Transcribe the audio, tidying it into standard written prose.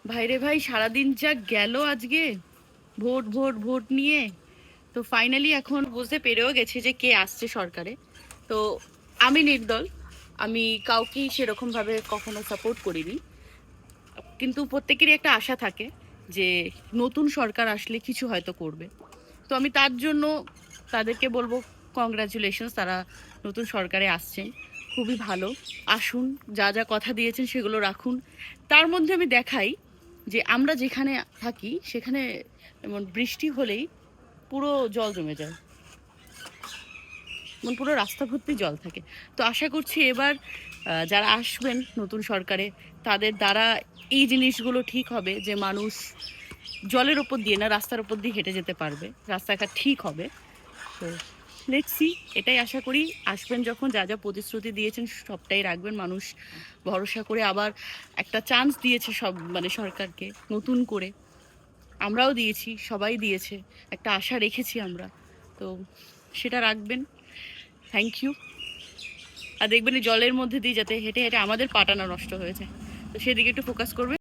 ভাইরে ভাই, সারাদিন যা গেল আজকে ভোট ভোট ভোট নিয়ে। তো ফাইনালি এখন বুঝতে পেরেও গেছি যে কে আসছে সরকারে। তো আমি নির্দল, আমি কাউকেই সেরকম ভাবে কখনো সাপোর্ট করিনি, কিন্তু প্রত্যেকেরই একটা আশা থাকে যে নতুন সরকার আসলে কিছু হয়তো করবে। তো আমি তার জন্য তাদেরকে বলবো কংগ্রাচুলেশনস, তারা নতুন সরকারে আসছেন, খুবই ভালো। আসুন, যা যা কথা দিয়েছেন সেগুলো রাখুন। তার মধ্যে আমি দেখাই যে আমরা যেখানে থাকি সেখানে এমন বৃষ্টি হলেই পুরো জল জমে যায়, মানে পুরো রাস্তা ভর্তি জল থাকে। তো আশা করছি এবার যারা আসবেন নতুন সরকারে, তাদের দ্বারা এই জিনিসগুলো ঠিক হবে যে মানুষ জলের ওপর দিয়ে না, রাস্তার ওপর দিয়ে হেঁটে যেতে পারবে, রাস্তাঘাট ঠিক হবে। তো লেটস সি, এটাই আশা করি। আসবেন যখন, যা যা প্রতিশ্রুতি দিয়েছেন সবটাই রাখবেন। মানুষ ভরসা করে আবার একটা চান্স দিয়েছে সব, মানে সরকারকে নতুন করে। আমরাও দিয়েছি, সবাই দিয়েছে, একটা আশা রেখেছি আমরা। তো সেটা রাখবেন। Thank you. আর দেখবেন এই জলের মধ্যে দিয়ে যাতে হেঁটে হেঁটে আমাদের পাটা না নষ্ট হয়ে যায়, তো সেদিকে একটু ফোকাস করবেন।